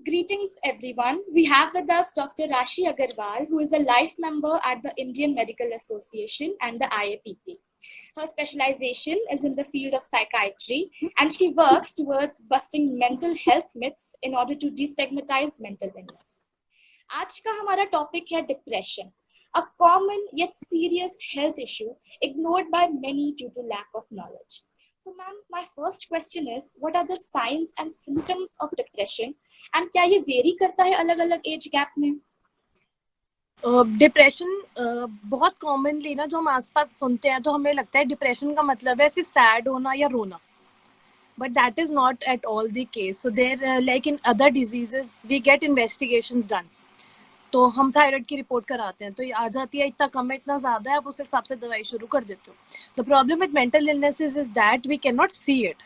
Greetings, everyone. We have with us Dr. Rashi Agarwal, who is a life member at the Indian Medical Association and the IAPP. Her specialization is in the field of psychiatry, and she works towards busting mental health myths in order to destigmatize mental illness. आज का हमारा topic है depression, a common yet serious health issue ignored by many due to lack of knowledge. So, ma'am, my first question is, what are the signs and symptoms of depression, and क्या ये very करता है अलग-अलग age gap में? Depression बहुत commonly ना जो हम आसपास सुनते हैं तो हमें लगता है डिप्रेशन का मतलब है सिर्फ सैड होना या रोना, but that is not at all the case. So there like in other diseases we get investigations done. तो हम थायराइड की रिपोर्ट कराते हैं तो ये आ जाती है इतना कम है इतना ज्यादा है, आप उस हिसाब से दवाई शुरू कर देते हो. The problem with mental illnesses is that we can not see it.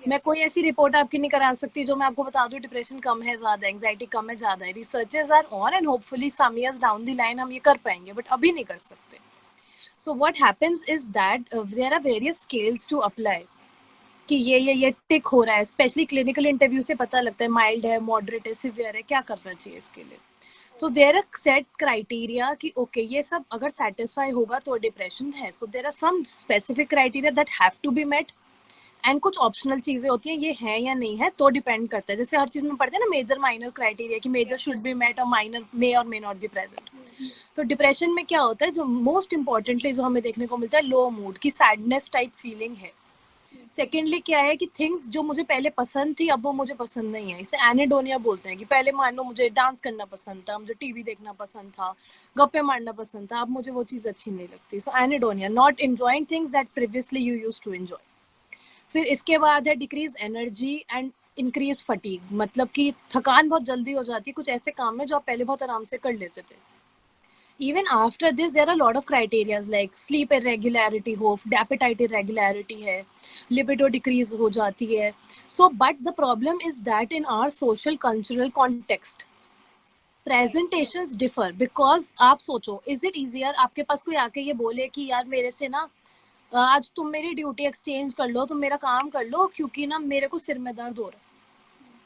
मैं कोई ऐसी रिपोर्ट आपकी नहीं करा सकती जो मैं आपको बता दूं डिप्रेशन कम है ज्यादा, एंजाइटी कम है ज्यादा है. Researches are on and hopefully some years down the line हम ये कर पाएंगे, बट अभी नहीं कर सकते. So what happens is that there are various scales to apply कि ये टिक हो रहा है. स्पेशली क्लिनिकल इंटरव्यू से पता लगता है माइल्ड है, मॉडरेट है, सिवियर है, क्या करना चाहिए इसके लिए. तो देयर आर सेट क्राइटेरिया कि ओके ये सब अगर सेटिस्फाई होगा तो डिप्रेशन है. So there are some specific criteria that have to be met and कुछ ऑप्शनल चीजें होती हैं, ये है या नहीं है तो डिपेंड करता है. जैसे हर चीज में पढ़ते हैं ना मेजर माइनर क्राइटेरिया कि मेजर शुड बी मेट और माइनर मे और मे नॉट बी प्रेजेंट. तो डिप्रेशन में क्या होता है, जो मोस्ट इंपॉर्टेंटली जो हमें देखने को मिलता है लो मूड की सैडनेस टाइप फीलिंग है. सेकेंडली क्या है कि थिंग्स जो मुझे पहले पसंद थी अब वो मुझे पसंद नहीं है. इसे एनेडोनिया बोलते हैं कि पहले मान लो मुझे डांस करना पसंद था, मुझे टीवी देखना पसंद था, गप्पे मारना पसंद था, अब मुझे वो चीज अच्छी नहीं लगती. So anhedonia, not enjoying things that previously you used to enjoy. फिर इसके बाद है decrease energy and increase fatigue, मतलब कि थकान बहुत जल्दी हो जाती है कुछ ऐसे काम में जो आप पहले बहुत आराम से कर लेते थे. Even after this, there are a lot of criteria like sleep irregularity हो, appetite irregularity है, libido decrease हो जाती है. So, but the problem is that in our social cultural context, presentations differ because आप सोचो, is it easier आपके पास कोई आके ये बोले कि यार मेरे से ना आज तुम मेरी ड्यूटी एक्सचेंज कर लो, तुम मेरा काम कर लो क्योंकि ना मेरे को सिर में दर्द हो रहा है.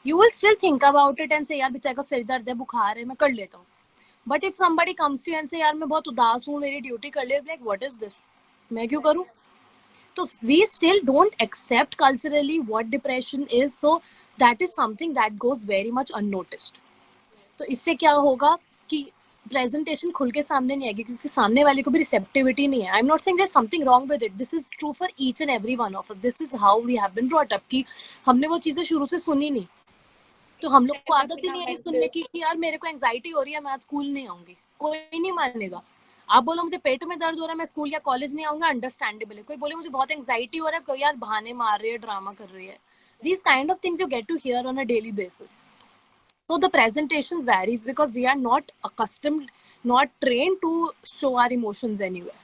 You will still think about it and say यार बेचारे का सिर दर्द है, बुखार है, मैं कर लेता हूँ. But if somebody comes to you and say यार मैं बहुत उदास हूँ, मेरी ड्यूटी कर ले, like what is this, मैं क्यों करूँ. तो we still don't accept culturally what depression is, so that is something that goes very much unnoticed. तो इससे क्या होगा कि प्रेजेंटेशन खुल के सामने नहीं आएगी क्योंकि सामने वाले को भी रिसेप्टिविटी नहीं है. I am not saying there is something wrong with it, this is true for each and every one of us, this is how we have been brought up कि हमने वो चीजें शुरू से सुनी नहीं. तो हम लोग को आदत ही नहीं है सुनने की कि यार मेरे को एंजाइटी हो रही है, मैं आज स्कूल नहीं आऊंगी. कोई नहीं मानेगा. आप बोलो मुझे पेट में दर्द हो रहा है, मैं स्कूल या कॉलेज नहीं आऊंगा, अंडरस्टैंडेबल है. कोई बोले मुझे बहुत एंजाइटी हो रहा है, कोई यार बहाने मार रही है, ड्रामा कर रही है. These kind of things you get to hear on a daily basis. So the presentations varies because we are not accustomed, not trained to show our emotions anywhere.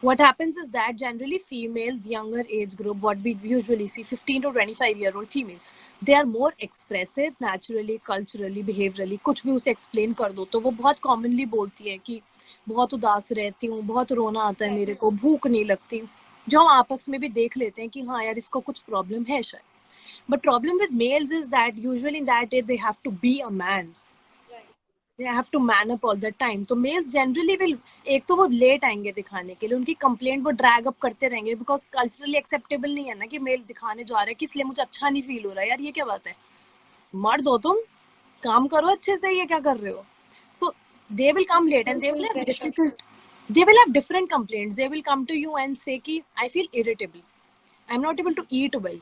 What happens is that generally females, younger age group, what we usually see, 15 to 25-year-old female, they are more expressive naturally, culturally, behaviorally. कुछ भी उसे explain कर दो तो वो बहुत commonly बोलती है कि बहुत उदास रहती हूँ, बहुत रोना आता है मेरे को, भूख नहीं लगती, जो हम आपस में भी देख लेते हैं कि हाँ यार इसको कुछ प्रॉब्लम है शायद. But problem with males is that usually in that age they have to be a man. They have to man up all the time. तो males generally will, एक तो वो लेट आएंगे दिखाने के लिए, उनकी कंप्लेंट वो ड्रैग अप करते रहेंगे बिकॉज कल्चरली एक्सेप्टेबल नहीं है ना कि मेल दिखाने जा रहे हैं कि इसलिए मुझे अच्छा नहीं फील हो रहा है. यार ये क्या बात है, मर्द हो तुम, काम करो अच्छे से, ये क्या कर रहे हो. सो they will come late and they will have difficult, they will have different complaints. They will come to you and say कि I feel irritable, I'm not able to eat well,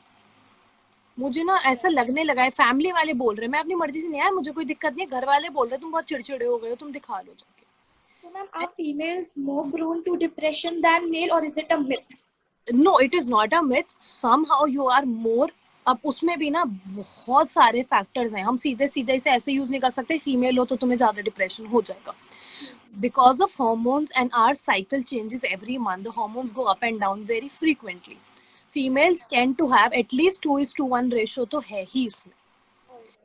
मुझे ना ऐसा लगने लगा है, फैमिली वाले बोल रहे हैं, मैं अपनी मर्जी से नहीं आया, मुझे कोई दिक्कत नहीं है, घर वाले बोल रहे हैं तुम बहुत चिड़चिड़े हो गए हो, तुम दिखा लो जाके. So, ma'am, are females more prone to depression than male, or is it a myth? No, it is not a myth. Somehow you are more. अब उसमें भी ना बहुत सारे फैक्टर्स हैं, हम सीधे सीधे इसे ऐसे यूज नहीं कर सकते फीमेल हो तो तुम्हें ज्यादा डिप्रेशन हो जाएगा. Because of hormones and our cycle changes every month, the hormones go up and down very frequently. Females tend to have at least 2:1 ratio तो है ही इसमें.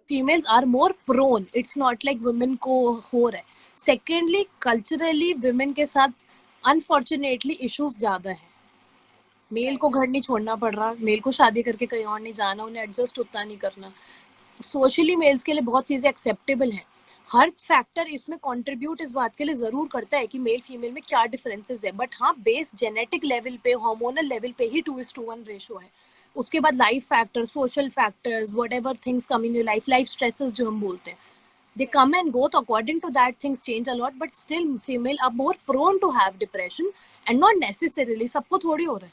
Females are more prone. It's not like women को हो रहा है. Secondly, culturally women के साथ unfortunately issues ज़्यादा हैं. मेल को घर नहीं छोड़ना पड़ रहा, मेल को शादी करके कहीं और नहीं जाना, उन्हें एडजस्ट उतना नहीं करना. सोशली मेल्स के लिए बहुत चीजें एक्सेप्टेबल हैं. हर फैक्टर इसमें कंट्रीब्यूट इस बात के लिए जरूर करता है कि मेल फीमेल में क्या डिफरेंसेस है, बट हाँ बेस जेनेटिक लेवल पे, हार्मोनल लेवल पे ही 2:1 रेशो है. उसके बाद life factors, social factors, whatever things come in your life, life stresses जो हम बोलते हैं, they come and go, so according to that things change a lot, but still female are more prone to have depression, and not necessarily सबको थोड़ी हो रहा है.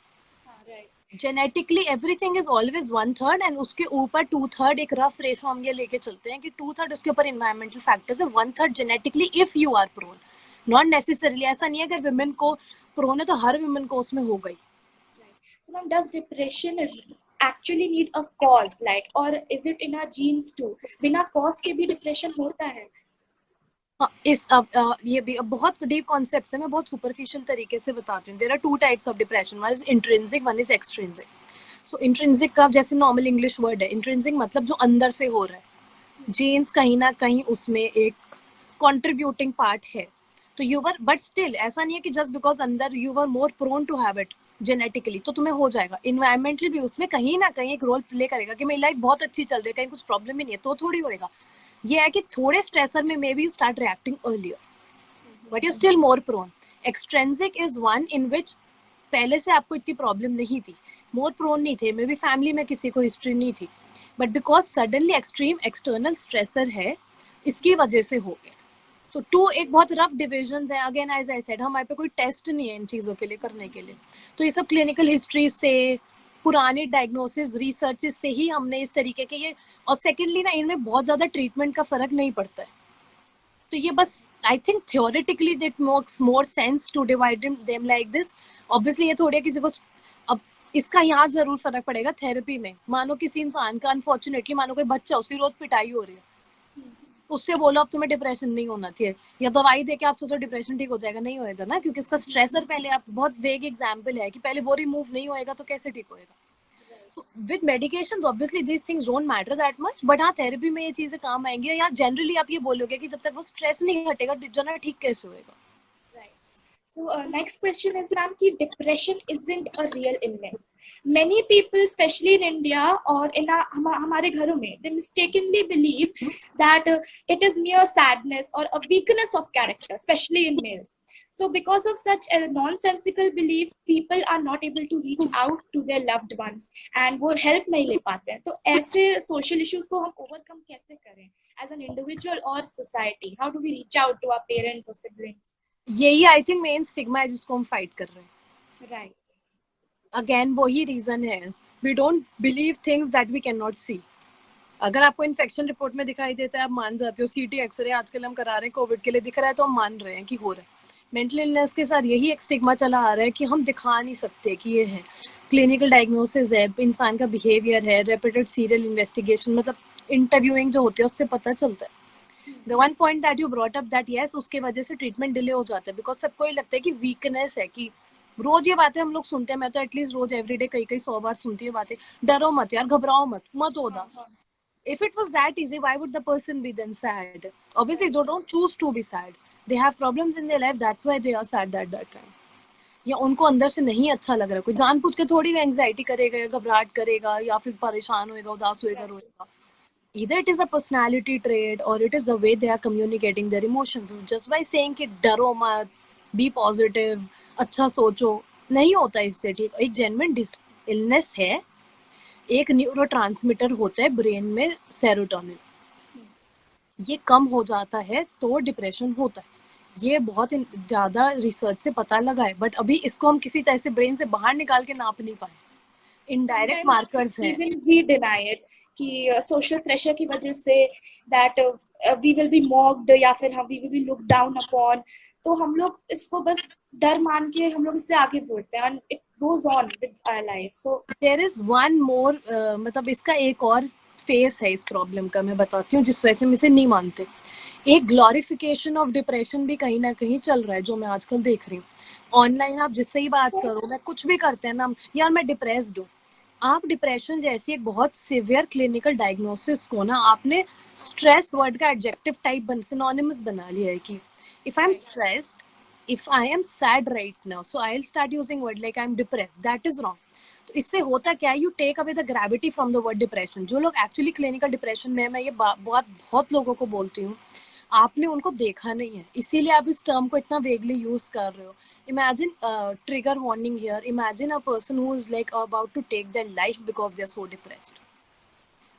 Genetically everything is always 1/3 and उसके ऊपर 2/3 एक रफ रेशो हम ये लेके चलते हैं कि 2/3 उसके ऊपर इन्वायरमेंटल फैक्टर्स है, 1/3 genetically if you are prone. Not necessarily ऐसा नहीं है अगर विमेन को प्रोन है तो हर विमेन को उसमें हो गई. So now, does depression actually need a cause, like, or is it in our genes too? बिना cause के भी depression होता है. ये भी बहुत डीप कॉन्सेप्ट है, मैं बहुत सुपरफिशियल तरीके से बताती हूँ. There are 2 types of depression, one is intrinsic, one is extrinsic. So intrinsic का जैसे नॉर्मल इंग्लिश वर्ड है, इंट्रिंसिक मतलब जो अंदर से हो रहा है, जीन्स कहीं ना कहीं उसमें एक कंट्रीब्यूटिंग पार्ट है. तो यू वर, बट स्टिल ऐसा नहीं है कि जस्ट बिकॉज अंदर you were more prone to have it genetically तो तुम्हें हो जाएगा. इन्वायरमेंटली भी उसमें कहीं ना कहीं एक रोल प्ले करेगा कि मेरी लाइफ बहुत अच्छी चल रही है, कहीं कुछ प्रॉब्लम ही नहीं है, तो थोड़ी होएगा. ये है कि थोड़े स्ट्रेसर में maybe you start reacting earlier, but you still more prone. Extrinsic is one in which पहले से आपको इतनी प्रॉब्लम नहीं थी, मोर प्रोन नहीं थे, मे बी फैमिली में किसी को हिस्ट्री नहीं थी, but because suddenly extreme external stressor है, इसकी वजह से हो गया. तो 2 एक बहुत रफ डिविजन है. अगेन एज आई सेड, हमारे पे कोई टेस्ट नहीं है इन चीज़ों के लिए करने के लिए, तो ये सब क्लिनिकल हिस्ट्री से, पुराने डायग्नोसिस रिसर्चेस से ही हमने इस तरीके के ये. और सेकेंडली ना, इनमें बहुत ज़्यादा ट्रीटमेंट का फर्क नहीं पड़ता है. तो ये बस I think theoretically it makes more sense to divide them like this. Obviously ये थोड़ी किसी को अब इसका यहाँ जरूर फर्क पड़ेगा थेरेपी में. मानो किसी इंसान का अनफॉर्चुनेटली, मानो कोई बच्चा, उसकी रोज पिटाई हो रही है, उससे बोलो अब तुम्हें डिप्रेशन नहीं होना चाहिए या दवाई दे के आपसे तो डिप्रेशन ठीक हो जाएगा, नहीं होएगा ना, क्योंकि इसका स्ट्रेसर पहले, आप बहुत वेग एग्जांपल है कि पहले वो रिमूव नहीं होएगा तो कैसे ठीक होएगा. So with medications obviously this things don't matter that much, but हाँ थेरेपी में ये चीजें काम आएंगी. या जनरली आप ये बोलोगे कि जब तक वो स्ट्रेस नहीं हटेगा जना ठीक कैसे होएगा. So next question is, ma'am, कि depression isn't a real illness. Many people, especially in India or in हमारे घरों में, they mistakenly believe that it is mere sadness or a weakness of character, especially in males. So because of such a nonsensical belief, people are not able to reach out to their loved ones and वो help नहीं ले पाते हैं. तो ऐसे social issues को हम overcome कैसे करें as an individual or society? How do we reach out to our parents or siblings? यही आई थिंक मेन स्टिग्मा है जिसको हम फाइट कर रहे हैं. राइट. अगेन वही रीजन है, we don't believe things that we can not see. अगर आपको इन्फेक्शन रिपोर्ट में दिखाई देता है आप मान जाते हो, सीटी एक्सरे आजकल हम करा रहे हैं कोविड के लिए, दिख रहा है तो हम मान रहे हैं कि हो रहा है. मेंटल इलनेस के साथ यही एक स्टिग्मा चला आ रहा है कि हम दिखा नहीं सकते कि ये है. क्लिनिकल डायग्नोसिस है, इंसान का बिहेवियर है, रेपिटेड सीरियल इन्वेस्टिगेशन, मतलब इंटरव्यूइंग जो होती है उससे पता चलता है. The one point that you brought up that yes, उसके वजह से ट्रीटमेंट डिले हो जाता है, बिकॉज सबको ये लगता है कि वीकनेस है. कि रोज ये बातें हम लोग सुनते हैं, मैं तो एटलीस्ट रोज एवरीडे कई 100 बार सुनती है बातें, डरो मत यार, घबराओ मत, मत उदास. If it was that easy, why would the person be then sad? Obviously they don't choose to be sad, they have problems in their life, that's why they are sad at that time. या उनको अंदर से नहीं अच्छा लग रहा, कोई जानबूझ के थोड़ी एंग्जाइटी करेगा या घबराहट करेगा या फिर परेशान होएगा, उदास होएगा, रोएगा. Either it is a personality trait or it is the way they are communicating their emotions. Just by saying कि डरो मत, be positive, अच्छा सोचो, नहीं होता इससे ठीक. एक genuine illness है, एक न्यूरोट्रांसमीटर होता है ब्रेन में सेरोटोनिन, ये कम हो जाता है तो डिप्रेशन होता है. ये बहुत ज़्यादा रिसर्च से पता लगा है, बट अभी इसको हम किसी तरह से ब्रेन से बाहर निकाल के नाप नहीं पाए. इनडायरेक्ट मार्कर्स हैं. Even we deny it कि सोशल प्रेशर की वजह से that we will be mocked या फिर हम we will be look down upon, तो हम लोग इसको बस डर मान के हम लोग इससे आगे बढ़ते हैं, and it goes on with our life. So there is one more, मतलब इसका एक और फेस है इस प्रॉब्लम का, मैं बताती हूँ, जिस वजह से हम इसे नहीं मानते. एक ग्लोरिफिकेशन ऑफ डिप्रेशन भी कहीं ना कहीं चल रहा है, जो मैं आजकल देख रही हूँ ऑनलाइन. आप जिससे ही बात करो, मैं कुछ भी करते हैं ना, यार मैं डिप्रेस्ड हूँ. आप डिप्रेशन जैसी एक बहुत सिवियर क्लिनिकल डायग्नोसिस को ना आपने स्ट्रेस वर्ड का एडजेक्टिव टाइप सिनोनिमस बना लिया है कि if I am stressed, if I am sad right now, so I'll start using word like I'm depressed. That is wrong. तो इससे होता क्या है, you take away the gravity from the word depression. जो लोग एक्चुअली क्लिनिकल डिप्रेशन में है, मैं ये बहुत लोगों को बोलती हूँ, आपने उनको देखा नहीं है, इसीलिए आप इस टर्म को इतना वेगली यूज कर रहे हो. Imagine trigger warning here, imagine a person who is like about to take their life because they are so depressed,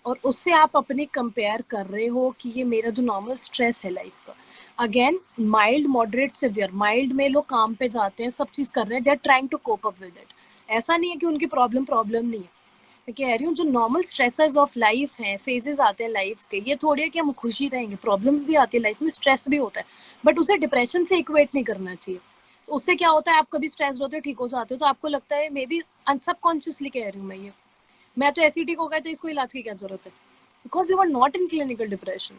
और उससे आप अपने कंपेयर कर रहे हो कि ये मेरा जो नॉर्मल स्ट्रेस है लाइफ का. Again mild, moderate, severe. Mild में लोग काम पे जाते हैं, सब चीज कर रहे हैं, they are trying to cope up with it. ऐसा नहीं है कि उनकी प्रॉब्लम नहीं है. मैं कह रही हूँ जो नॉर्मल स्ट्रेसर्स ऑफ लाइफ हैं, फेजेस आते हैं लाइफ के, ये थोड़ी है कि हम खुशी रहेंगे, प्रॉब्लम्स भी आती है लाइफ में, स्ट्रेस भी होता है, बट उसे डिप्रेशन से इक्वेट नहीं करना चाहिए. तो उससे क्या होता है, आप कभी स्ट्रेस होते हो, ठीक हो जाते हो, तो आपको लगता है मे बी, सबकॉन्शियसली कह रही हूँ मैं तो ऐसे ही ठीक हो गया, तो इसको इलाज की क्या जरूरत है, because you are not in clinical depression.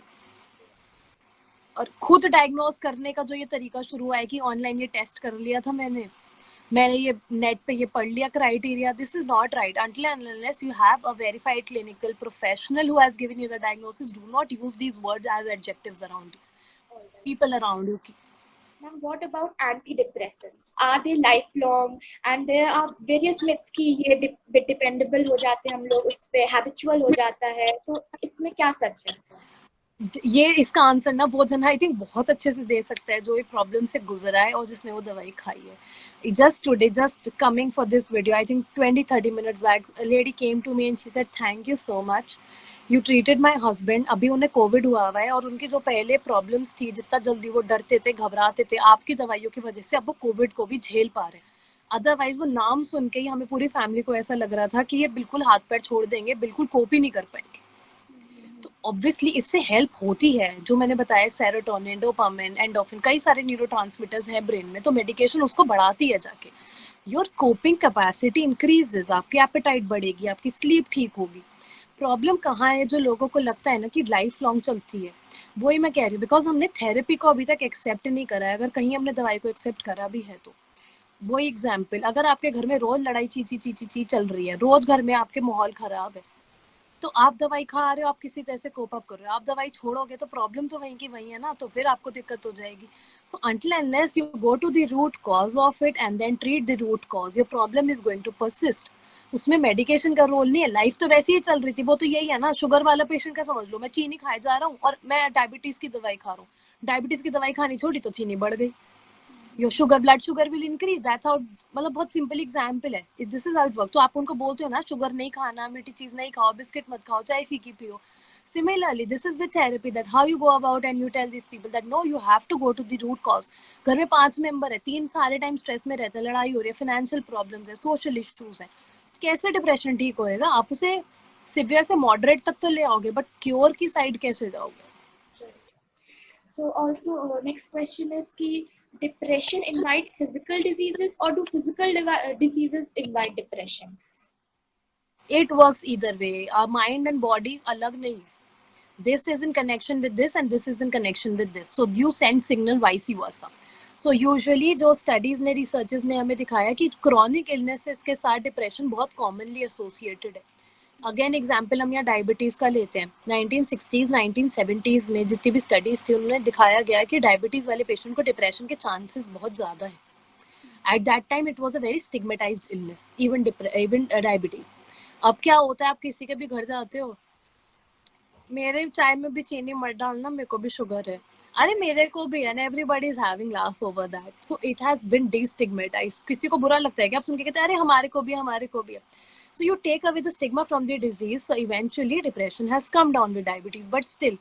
और खुद डायग्नोज करने का जो ये तरीका शुरू हुआ है कि ऑनलाइन ये टेस्ट कर लिया था मैंने ये नेट पे ये पढ़ लिया criteria, this is not right. until and unless you have a verified clinical professional who has given you the diagnosis, do not use these words as adjectives around you, people around you. Ma'am, what about antidepressants? Are they lifelong? And there are various myths कि ये dependable हो जाते हैं हम लोग उस पे, habitual हो जाता है, तो इसमें क्या सच है? ये इसका आंसर ना वो जन आई थिंक बहुत अच्छे से दे सकता है जो ये प्रॉब्लम से गुजरा है और जिसने वो दवाई खाई है. Just today, just coming for this video, I think 20-30 minutes back, a lady came to me and she said, thank you so much. You treated my husband. अभी उन्हें कोविड हुआ है और उनकी जो पहले प्रॉब्लम्स थी, जितना जल्दी वो डरते थे, घबराते थे, आपकी दवाइयों की वजह से अब वो कोविड को भी झेल पा रहे हैं. अदरवाइज वो नाम सुन के ही हमें पूरी फैमिली को ऐसा लग रहा था कि ये बिल्कुल हाथ पैर छोड़ देंगे, बिल्कुल कोप ही नहीं कर पाएंगे. तो ऑब्वियसली इससे हेल्प होती है, जो मैंने बताया, सेरोटोनिन, डोपामिन, एंडोर्फिन, कई सारे न्यूरोट्रांसमिटर्स हैं ब्रेन में, तो मेडिकेशन उसको बढ़ाती है जाके. योर कोपिंग कैपेसिटी इंक्रीजेस, आपकी एपेटाइट बढ़ेगी, आपकी स्लीप ठीक होगी. प्रॉब्लम कहाँ है, जो लोगों को लगता है ना कि लाइफ लॉन्ग चलती है, वही मैं कह रही हूँ, बिकॉज हमने थेरेपी को अभी तक एक्सेप्ट नहीं करा है. अगर कहीं हमने दवाई को एक्सेप्ट करा भी है तो वही एग्जाम्पल, अगर आपके घर में रोज लड़ाई ची चल रही है, रोज घर में आपके माहौल खराब है, तो आप दवाई खा रहे हो, आप किसी तरह से कोप अप कर रहे हो, आप दवाई छोड़ोगे तो प्रॉब्लम तो वहीं की वहीं है ना, तो फिर आपको दिक्कत हो जाएगी. सो until unless you go to the root cause of it and then treat the root cause, your problem is going to persist. उसमें मेडिकेशन का रोल नहीं है. लाइफ तो वैसे ही चल रही थी, वो तो यही है ना. शुगर वाला पेशेंट का समझ लो, मैं चीनी खाए जा रहा हूँ और मैं डायबिटीज की दवाई खा रहा हूँ, डायबिटीज की दवाई खानी छोड़ी तो चीनी बढ़ गई, your sugar, blood sugar will increase. That's how, मतलब बहुत सिंपल एग्जांपल है, this is how it work. तो आप उनको बोलते हो ना शुगर नहीं खाना, मीठी चीज नहीं खाओ, बिस्किट मत खाओ, चाय फीकी पियो. Similarly, this is with therapy, that how you go about and you tell these people that no, you have to go to the root cause. घर में 5 मेंबर है, 3 सारे टाइम स्ट्रेस में रहते हैं, लड़ाई हो रही है, फाइनेंशियल प्रॉब्लम्स है, सोशल इश्यूज है, कैसे डिप्रेशन ठीक होएगा? आप उसे सिवियर से मॉडरेट तक तो ले आओगे, बट क्योर की साइड कैसे जाओगे? So also next question is कि depression invites physical diseases or do physical diseases invite depression? It works either way. Our mind and body अलग नहीं है. This is in connection with this and this is in connection with this. So you send signal vice versa. So usually जो studies ने, researches ने हमें दिखाया कि chronic illnesses के साथ depression बहुत commonly associated है. अगेन एग्जाम्पल हम यहाँ डायबिटीज़ का लेते हैं. 1960s 1970s में जितनी भी स्टडीज थी, उन्होंने दिखाया गया कि डायबिटीज़ वाले पेशेंट को डिप्रेशन के चांसेस बहुत ज़्यादा है. At that time it was a very stigmatised illness, even diabetes. अब क्या होता है, आप किसी के भी घर जाते हो, मेरे चाय में भी चीनी मत डालना, मेरे को भी शुगर है, अरे मेरे को भी है, and everybody is having laugh over that. So it has been destigmatised. किसी को बुरा लगता है कि आप सुन के कहते हैं अरे हमारे को भी है. So you take away the stigma from the disease, so eventually depression has come down with diabetes, but still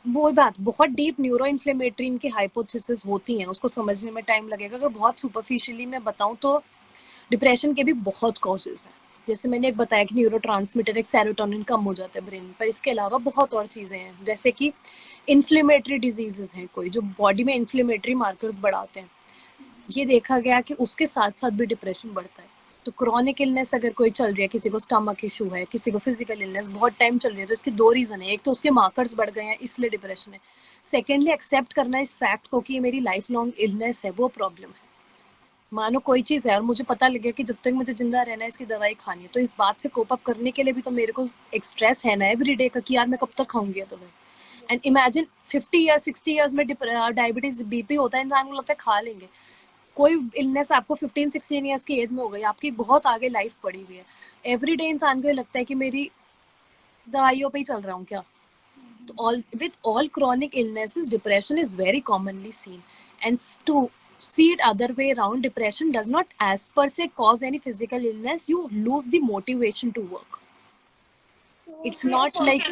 वो बात बहुत डीप न्यूरो इन्फ्लेमेटरी इनकी हाइपोथेसिस होती हैं, उसको समझने में टाइम लगेगा. अगर बहुत सुपरफिशियली मैं बताऊं तो डिप्रेशन के भी बहुत कॉजेज हैं. जैसे मैंने एक बताया कि न्यूरोट्रांसमीटर, एक सेरोटोनिन कम हो जाता है ब्रेन पर, इसके अलावा बहुत और चीज़ें हैं, जैसे कि इन्फ्लेमेटरी डिजीजेस हैं कोई, जो बॉडी में इन्फ्लेमेटरी मार्कर्स बढ़ाते हैं. ये देखा गया कि उसके साथ साथ भी डिप्रेशन बढ़ता है. तो क्रॉनिक इलनेस अगर कोई चल रही है, किसी को स्टमक इशू है, किसी को फिजिकल इलनेस बहुत टाइम चल रही है, तो इसके 2 रीजन है. एक तो उसके मार्कर्स बढ़ गए हैं, इसलिए डिप्रेशन है. सेकेंडली एक्सेप्ट करना इस फैक्ट को कि ये मेरी लाइफ लॉन्ग इलनेस है, वो प्रॉब्लम है. मानो कोई चीज़ है और मुझे पता लग गया कि जब तक मुझे जिंदा रहना है इसकी दवाई खानी है, तो इस बात से कोप अप करने के लिए भी तो मेरे को एक स्ट्रेस है ना एवरी डे का कि यार मैं कब तक खाऊंगी दवाई. एंड इमेजिन 50 ईयर्स 60 ईयर्स में डायबिटीज बीपी होता है, इंसान को लगता है खा लेंगे. कोई इलनेस आपको 15-16 ईयर्स की एज में हो गई, आपकी बहुत आगे लाइफ पड़ी हुई है, एवरीडे इंसान को ये लगता है कि मेरी दवाइयों पे ही चल रहा हूँ क्या. तो all chronic illnesses, depression is very commonly seen, and to see it other way around, depression does not as per se cause any physical illness. You lose the motivation to work. So It's not like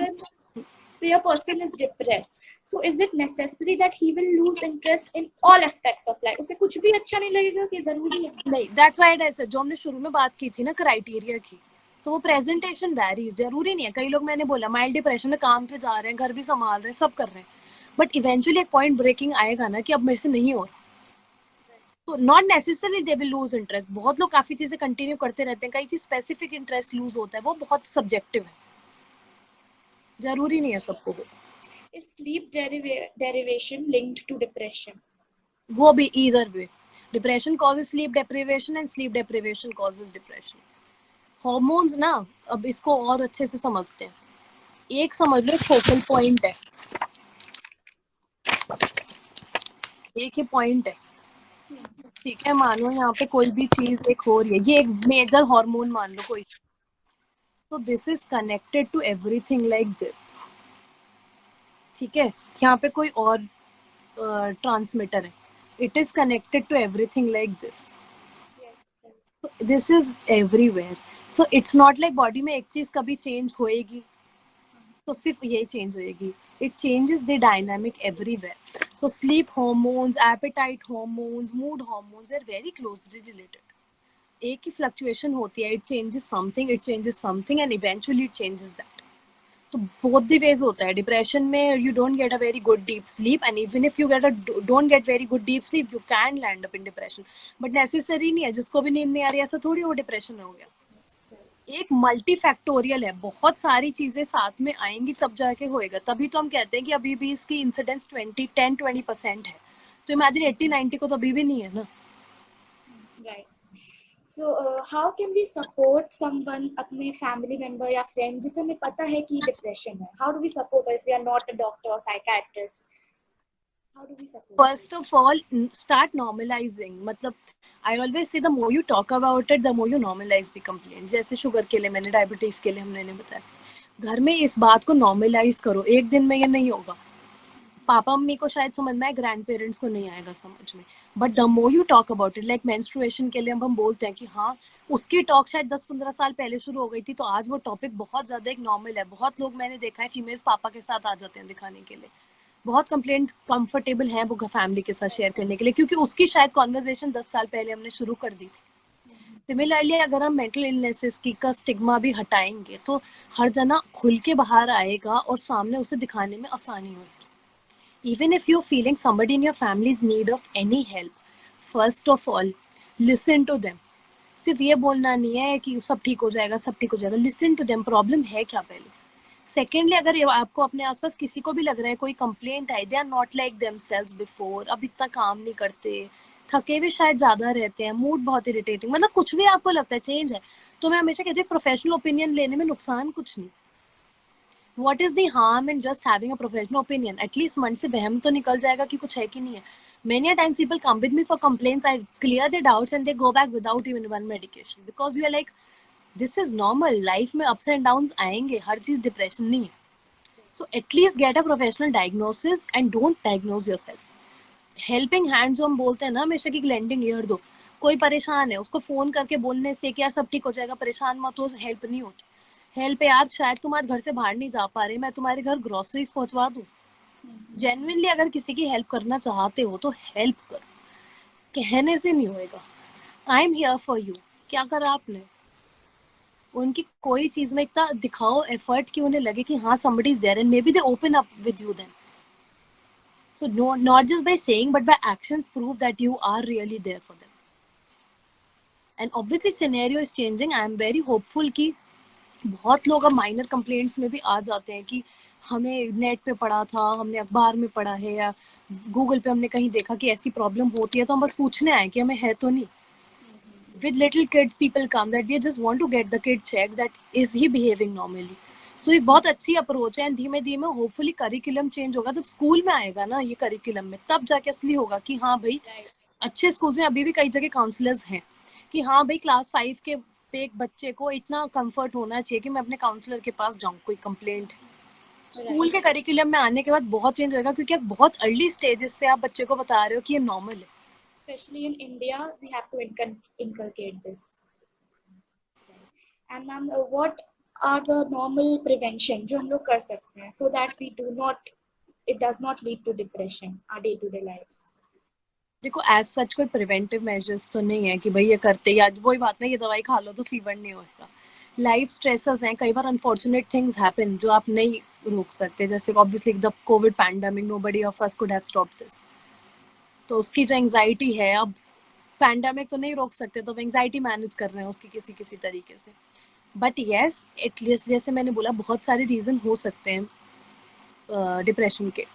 say a person is depressed, so is it necessary that he will lose interest in all aspects of life? उसे कुछ भी अच्छा नहीं लगेगा कि जरूरी है? नहीं, that's why I said, जो हमने शुरू में बात की थी ना क्राइटेरिया की, तो वो प्रेजेंटेशन वैरीज. जरूरी नहीं है, कई लोग, मैंने बोला, माइल्ड डिप्रेशन में काम पे जा रहे हैं, घर भी संभाल रहे हैं, सब कर रहे हैं, बट इवेंचुअली एक पॉइंट ब्रेकिंग आएगा ना कि अब मेरे से नहीं हो रहा. तो not necessary they will lose interest. बहुत लोग काफी चीजें कंटिन्यू करते रहते हैं, कई चीज स्पेसिफिक इंटरेस्ट लूज होता है, वो बहुत सब्जेक्टिव है, जरूरी नहीं है सबको. Is sleep derivation linked to depression? वो भी either way. Depression causes sleep deprivation and sleep deprivation causes depression. Hormones ना, अब इसको और अच्छे से समझते हैं. एक समझ लो फोकल पॉइंट है, एक ही पॉइंट है, ठीक है, मानो यहाँ पे कोई भी चीज एक हो रही है, ये एक मेजर हार्मोन मान लो कोई. So this is connected to everything like this. ठीक है, यहाँ पे कोई और ट्रांसमीटर है, it is connected to everything like this. So this is everywhere. So it's not like body में एक चीज कभी change होएगी तो सिर्फ यही change होएगी. It changes the dynamic everywhere. So sleep hormones, appetite hormones, mood hormones are very closely related. एक ही fluctuation होती है, it changes something and eventually it changes that. तो both the ways होता है. डिप्रेशन में you don't get a very good deep sleep, and even if you don't get very good deep sleep, you can land up in depression. But necessary नहीं है, जिसको भी नींद नहीं आ रही ऐसा थोड़ी वो डिप्रेशन हो गया. एक मल्टी फैक्टोरियल है, बहुत सारी चीजें साथ में आएंगी तब जाके होएगा. तभी तो हम कहते हैं कि अभी भी इसकी इंसिडेंस 10-20% है. तो इमेजिन 80-90 को तो अभी भी नहीं है ना. Right. So how can we support someone, अपने family member या friend जिसे हमें पता है कि depression है? How do we support her if we are not a doctor or psychiatrist? How do we support? First of all, start normalizing. मतलब I always say the more you talk about it, the more you normalize the complaint. जैसे sugar के लिए मैंने, diabetes के लिए हमने बताया, घर में इस बात को नॉर्मलाइज करो. एक दिन में ये नहीं होगा. पापा मम्मी को शायद समझ में आए, ग्रैंड पेरेंट्स को नहीं आएगा समझ में, but the more you talk about it, like menstruation के लिए हम बोलते हैं कि हाँ उसकी टॉक शायद 10-15 साल पहले शुरू हो गई थी, तो आज वो टॉपिक बहुत ज्यादा एक नॉर्मल है. बहुत लोग मैंने देखा है फीमेल्स पापा के साथ आ जाते हैं दिखाने के लिए, बहुत कंप्लेंट कंफर्टेबल है वो फैमिली के साथ शेयर करने के लिए, क्योंकि उसकी शायद कॉन्वर्जेशन 10 साल पहले हमने शुरू कर दी थी. सिमिलरली अगर हम मेंटल इलनेसेस की का स्टिग्मा भी हटाएंगे तो हर जना खुल के बाहर आएगा और सामने उसे दिखाने में आसानी होगी. Even if you're feeling somebody in your family is need of any help, first of all, listen to them. सिर्फ ये बोलना नहीं है कि सब ठीक हो जाएगा, सब ठीक हो जाएगा. Listen to them. प्रॉब्लम है क्या पहले. सेकेंडली, अगर आपको अपने आसपास किसी को भी लग रहा है कोई कंप्लेंट है, they are not like themselves before, अब इतना काम नहीं करते, थके हुए शायद ज्यादा रहते हैं, मूड बहुत इरिटेटिंग, मतलब कुछ भी आपको लगता है चेंज है, तो मैं हमेशा कहती हूँ प्रोफेशनल ओपिनियन लेने में नुकसान कुछ नहीं. What is the harm in just having a professional opinion? At least मन से वहम तो निकल जाएगा कि कुछ है कि नहीं है. Many a times people come with me for complaints, I clear their doubts and they go back without even one medication, because we are like, this is normal. Life में ups and downs आएंगे, हर चीज depression नहीं है. So at least get a professional diagnosis and don't diagnose yourself. Helping hand जो हम बोलते हैं ना हमेशा की lending ear दो. कोई परेशान है उसको फोन करके बोलने से कि यार सब ठीक हो जाएगा, परेशान मत हो, हेल्प नहीं होती. हेल्प यार, शायद तुम आज घर से बाहर नहीं जा पा रहे, मैं तुम्हारे घर ग्रोसरीज पहुंचवा दूं. जेन्युइनली अगर किसी की हेल्प करना चाहते हो तो हेल्प करो, कहने से नहीं होएगा. I am here for you. क्या करा आपने? उनकी कोई चीज में इतना दिखाओ एफर्ट कि उन्हें लगे कि हाँ somebody is there and maybe they open up with you then. So no, not just by saying but by actions prove that you are really there for them. And obviously scenario is changing. I am very hopeful कि बहुत लोग अब minor complaints में भी आ जाते हैं कि हमें नेट पे पढ़ा था, हमने अखबार में पढ़ा है या गूगल पे हमने कहीं देखा कि ऐसी प्रॉब्लम होती है, तो हम बस पूछने आए कि हमें है तो नहीं. With little kids people come that we just want to get the kid checked that is he behaving normally. So ये बहुत अच्छी अप्रोच है एंड धीमे धीमे होपफुली करिकुलम चेंज होगा. जब स्कूल में आएगा ना ये करिकुलम में, तब जाके असली होगा कि हाँ भाई अच्छे स्कूल्स में अभी भी कई जगह काउंसलर्स हैं कि हाँ भाई क्लास 5 के पे एक बच्चे को इतना कंफर्ट होना चाहिए कि मैं अपने काउंसलर के पास जाऊँ, कोई कंप्लेंट है। स्कूल के करिकुलम में आने के बाद बहुत चेंज होगा, क्योंकि आप बहुत अर्ली स्टेजेस से आप बच्चे को बता रहे हो कि ये नॉर्मल है। Especially in India, we have to inculcate this. And ma'am, what are the normal prevention जो हम लोग कर सकते हैं so that we do not, it does not lead to depression our day-to-day lives? देखो एज सच कोई preventive measures तो नहीं है कि भाई ये करते या वही बात नहीं, ये दवाई खा लो तो फीवर नहीं होगा। लाइफ स्ट्रेसेस हैं, कई बार अनफॉर्चुनेट थिंग्स हैपन जो आप नहीं रोक सकते, जैसे obviously the Covid pandemic, nobody of us could have stopped this. तो उसकी जो एंजाइटी है, अब पैंडेमिक तो नहीं रोक सकते तो एंजाइटी मैनेज कर रहे हैं उसकी किसी किसी तरीके से। बट येस एटलीस्ट जैसे मैंने बोला बहुत सारे रीजन हो सकते हैं डिप्रेशन के,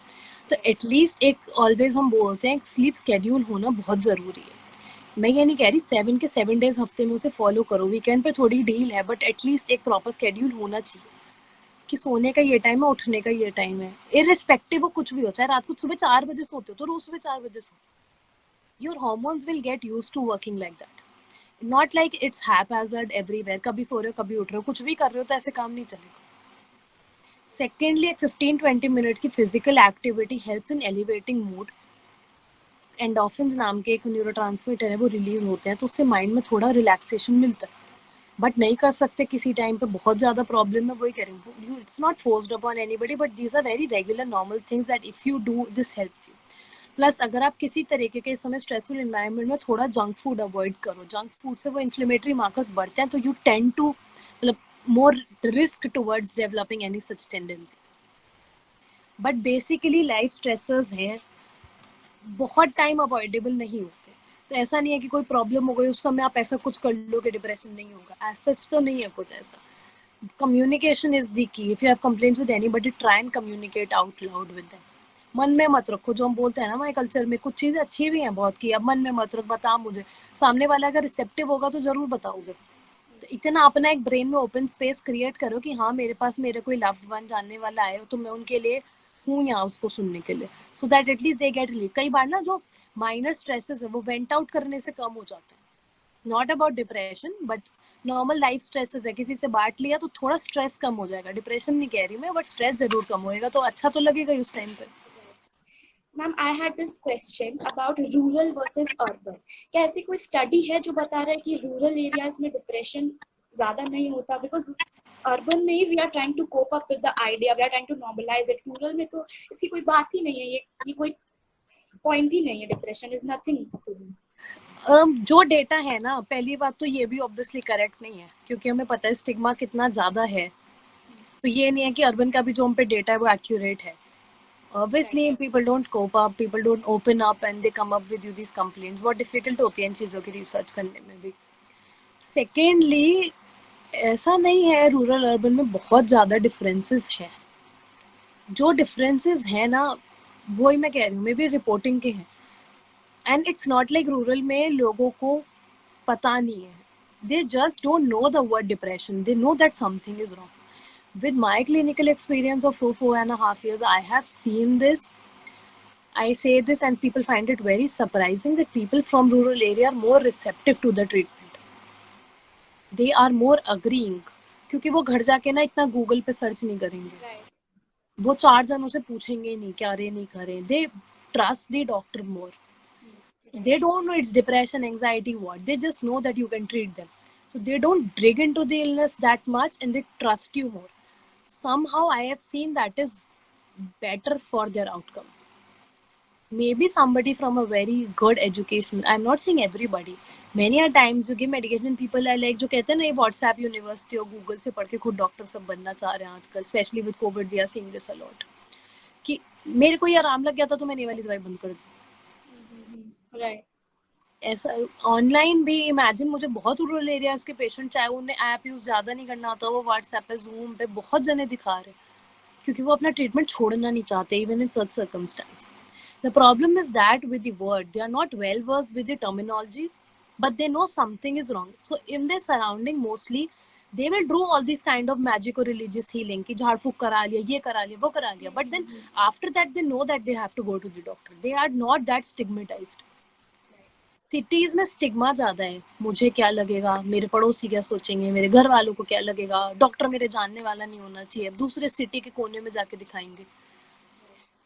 तो एटलीस्ट एक ऑलवेज हम बोलते हैं स्लीप स्केड्यूल होना बहुत ज़रूरी है। मैं ये नहीं कह रही 7 के 7 डेज हफ्ते में उसे फॉलो करो, वीकेंड पे थोड़ी ढील है, बट एटलीस्ट एक प्रॉपर स्केड्यूल होना चाहिए कि सोने का ये टाइम है, उठने का ये टाइम है, इररिस्पेक्टिव वो कुछ भी हो, चाहे रात को सुबह 4 बजे सोते हो तो रोज सुबह 4 बजे सो। Your hormones will get used to working like that, not like it's haphazard everywhere, कभी सो रहे हो कभी उठ रहे हो, कुछ भी कर रहे हो तो ऐसे काम नहीं चलेगा। सेकेंडली, एक 15-20 मिनट की physical activity helps in elevating mood. Endorphins नाम के एक न्यूरोट्रांसमीटर है, वो रिलीज होते हैं तो उससे माइंड में थोड़ा रिलैक्सेशन मिलता है। बट नहीं कर सकते किसी टाइम पे, बहुत ज़्यादा प्रॉब्लम है, वही कह रही हूँ, it's not forced upon anybody, but these are very regular normal things that if you do this helps you. Plus अगर आप किसी तरीके के इस समय स्ट्रेसफुल एनवायरनमेंट में, थोड़ा जंक फूड अवॉइड करो। जंक फूड से वो इन्फ्लेमेटरी मार्कर्स बढ़ते हैं, तो यू टेंड टू मतलब more risk towards developing any such tendencies. But basically life stressors हैं, बहुत टाइम अवॉइडेबल नहीं होते, तो ऐसा नहीं है कि कोई प्रॉब्लम हो गई उस समय आप ऐसा कुछ कर लो कि डिप्रेशन नहीं होगा, एज सच तो नहीं है कुछ ऐसा। Communication is the key. If you have complaints with anybody, try and communicate out loud with them. मन में मत रखो, जो हम बोलते हैं ना हमारे कल्चर में, कुछ चीजें अच्छी भी हैं बहुत की, अब मन में मत रख, बता मुझे। सामने वाला अगर रिसेप्टिव होगा तो जरूर बताओगे। तो इतना अपना एक ब्रेन में ओपन स्पेस क्रिएट करो कि हाँ मेरे पास मेरे कोई लव्ड वन जानने वाला है तो मैं उनके लिए हूँ यहाँ उसको सुनने के लिए, so that at least they get relief. कई बार ना जो माइनर स्ट्रेसेस है वो वेंट आउट करने से कम हो जाते हैं। Not about depression, but normal life stresses है, किसी से बांट लिया तो थोड़ा स्ट्रेस कम हो जाएगा। डिप्रेशन नहीं कह रही मैं, बट स्ट्रेस जरूर कम होएगा, तो अच्छा तो लगेगा ही उस टाइम पे। Ma'am, I had this question about rural versus urban. क्या ऐसी कोई स्टडी है जो बता रहा है कि रूरल एरियाज में डिप्रेशन ज्यादा नहीं होता? बिकॉज अर्बन में ही we are trying to cope up with the idea, we are trying to normalise it. Rural में तो इसकी कोई बात ही नहीं है, ये कोई पॉइंट ही नहीं है, depression is nothing to do. जो डेटा है ना, पहली बात तो ये भी ऑब्वियसली करेक्ट नहीं है, क्योंकि हमें पता है स्टिग्मा कितना ज्यादा है, तो ये नहीं है कि अर्बन का भी जो हम पे डेटा है वो एक्यूरेट है। Obviously, people don't cope up, people don't open up and they come up with you these complaints. बहुत difficult होती है इन चीज़ों की रिसर्च करने में भी। Secondly, ऐसा नहीं है रूरल अर्बन में बहुत ज़्यादा डिफरेंसेस हैं। जो डिफरेंसेस हैं ना, वही मैं कह रही हूँ, मे बी रिपोर्टिंग के हैं। And it's not like rural में लोगों को पता नहीं है, they just don't know the word depression, they know that something is wrong. With my clinical experience of 4.5 years, I have seen this. I say this and people find it very surprising that people from rural area are more receptive to the treatment. They are more agreeing, क्योंकि वो घर जाके ना इतना Google पे search नहीं करेंगे, वो 4 जनों से पूछेंगे नहीं क्या रे नहीं करे। They trust the doctor more. They don't know it's depression, anxiety, what. They just know that you can treat them. So they don't dig into the illness that much and they trust you more. Somehow I have seen that is better for their outcomes. Maybe somebody from a very good education, I'm not saying everybody, many a times you give medication, people are like जो कहते हैं ना ये WhatsApp university और Google से पढ़ के खुद डॉक्टर सब बनना चाह रहे हैं आजकल, specially with COVID we are seeing this a lot, कि मेरे को ये आराम लग गया था तो मैंने ये वाली दवाई बंद कर दी। राइट। ऐसा ऑनलाइन भी इमेजिन, मुझे बहुत रूरल एरियाज के पेशेंट, चाहे उन्हें ऐप यूज ज़्यादा नहीं करना आता, वो व्हाट्सएप पे जूम पे बहुत जने दिखा रहे, क्योंकि वो अपना ट्रीटमेंट छोड़ना नहीं चाहते even in such circumstance. The problem is that with the word, they are not well versed with the terminologies, but they know something is wrong. So in their surrounding, mostly they will do all these kind of magic or religious healing, कि झाड़ फूक करा लिया, ये करा लिया, वो करा लिया. But then after that, they know that they have to go to the doctor. They are not that stigmatized. Cities में स्टिग्मा ज्यादा है, मुझे क्या लगेगा, मेरे पड़ोसी क्या सोचेंगे, मेरे घर वालों को क्या लगेगा, डॉक्टर मेरे जानने वाला नहीं होना चाहिए, दूसरे सिटी के कोने में जाके दिखाएंगे।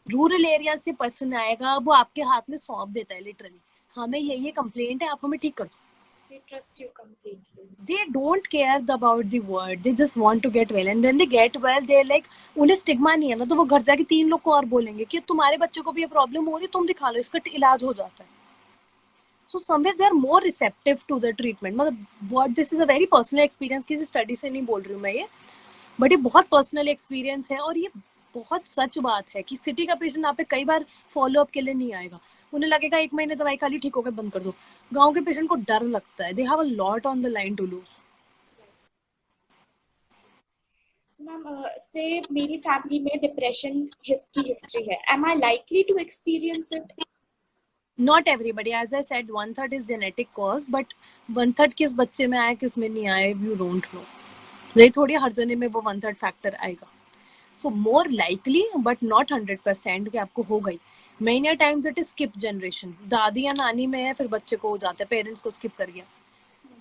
रूरल एरिया से पर्सन आएगा, वो आपके हाथ में सौंप देता है लिटरली, हमें ये कंप्लेंट है, आप हमें ठीक कर दो। They trust you completely. They don't care about the word, they just want to get well, and when they get well they're like, उन्हें स्टिग्मा नहीं है ना, तो वो घर जाके 3 लोग को और बोलेंगे कि तुम्हारे बच्चे को भी ये प्रॉब्लम हो रही है, तुम दिखा लो, इसका इलाज हो जाता है। So somewhere they are more receptive to the treatment. मतलब what this is a very personal experience, किसी स्टडी से नहीं बोल रही हूँ मैं ये, बट ये बहुत पर्सनल एक्सपीरियंस है, और ये बहुत सच बात है कि सिटी का पेशेंट आप पे कई बार फॉलो अप के लिए नहीं आएगा, उन्हें लगेगा 1 महीने दवाई खा ली, ठीक हो गया, बंद कर दो। गांव के पेशेंट को डर लगता है, they have a lot on the line to lose. So ma'am, say मेरी फैमिली में डिप्रेशन की हिस्ट्री है, am I likely to experience it? Not everybody, as I said, 1/3 is genetic cause, but 1/3 किस बच्चे में आया किस में नहीं आया, you don't know। ये थोड़ी हर जने में वो 1/3 फैक्टर आएगा। So more likely, but not 100% कि आपको हो गई। Many times it is skip generation, दादी या नानी में है, फिर बच्चे को हो जाता है, पेरेंट्स को skip कर गया।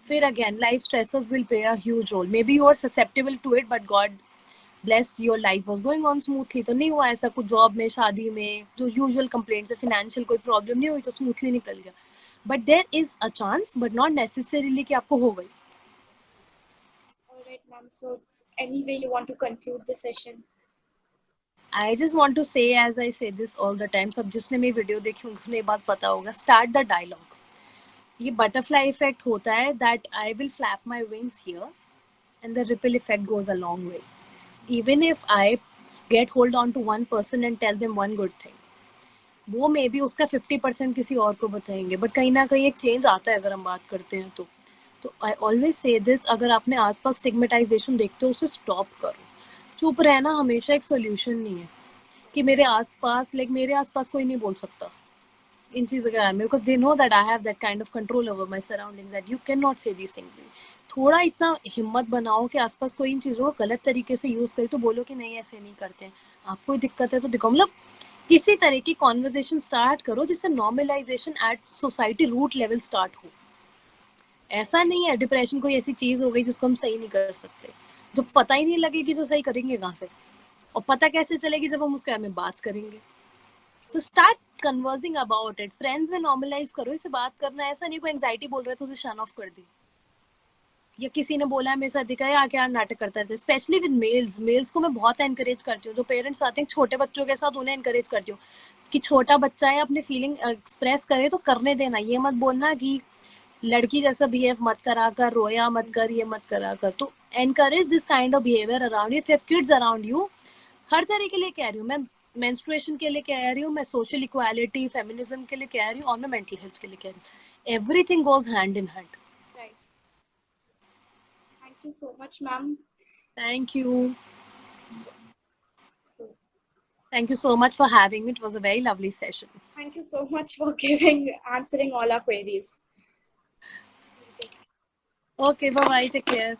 फिर again, life stresses will play a huge role. Maybe you are susceptible to it, but God bless your life was going on smoothly, तो नहीं हुआ ऐसा कुछ, जॉब में, शादी में जो यूजुअल कंप्लेंट्स है, फाइनेंशियल कोई प्रॉब्लम नहीं हुई तो स्मूथली निकल गया, but there is a chance, but not necessarily कि आपको हो गई। Alright ma'am, so any way you want to conclude the session? I just want to say, as I say this all the time, सब जिसने मेरी video देखी होंगी उन्हें बात पता होगा, स्टार्ट द डायलॉग। ये बटरफ्लाई इफेक्ट होता है, that I will flap my wings here and the ripple effect goes a long way. Even if I get hold on to one person and tell them one good thing, वो may be उसका 50% किसी और को बताएंगे, but कहीं ना कहीं एक चेंज आता है अगर हम बात करते हैं तो आई ऑलवेज से दिस, अगर आपने आसपास स्टिग्मेटाइजेशन देखते हो उसे स्टॉप करो। चुप रहना हमेशा एक सोल्यूशन नहीं है, कि मेरे आसपास मेरे आसपास कोई नहीं बोल सकता इन चीज़ों के बारे में, because they know that I have that kind of control over my surroundings, that you can not से दीज थिंग्स। थोड़ा इतना हिम्मत बनाओ कि आसपास कोई इन चीज़ों को गलत तरीके से यूज़ करे तो बोलो कि नहीं ऐसे नहीं करते हैं, आपको कोई दिक्कत है तो दिखाओ। मतलब किसी तरह की कॉन्वर्सेशन स्टार्ट करो जिससे normalisation at society root level start हो। ऐसा नहीं है डिप्रेशन कोई ऐसी चीज हो गई जिसको हम सही नहीं कर सकते, जब पता ही नहीं लगेगी तो सही करेंगे कहाँ से, और पता कैसे चलेगी जब हम उसके बारे में बात करेंगे। तो start conversing about it, friends में नॉर्मलाइज करो इसे बात करना। ऐसा नहीं कोई एंजाइटी बोल रहा है तो उसे शन ऑफ कर दी, या किसी ने बोला है मेरे साथ दिखा है क्या नाटक करता है। स्पेशली विद मेल्स को मैं बहुत एनकरेज करती हूँ, जो पेरेंट्स आते हैं छोटे बच्चों के साथ उन्हें एनकरेज करती हूँ कि छोटा बच्चा है अपने फीलिंग एक्सप्रेस करे तो करने देना, ये मत बोलना कि लड़की जैसा बिहेव मत करा कर, रोया मत कर, ये मत करा कर। तो encourage this kind of behaviour around you, kids around you. हर तरह के लिए कह रही हूँ मैं, मेंस्ट्रुएशन के लिए कह रही हूँ मैं, सोशल इक्वालिटी फेमिनिज्म के लिए कह रही हूँ, और मैं मेंटल हेल्थ के लिए कह रही हूँ। Everything goes hand in hand. Right. Thank you so much ma'am. Thank you. So Thank you so much for having me. It was a very lovely session. thank you so much for answering all our queries. Okay, bye-bye. Take care.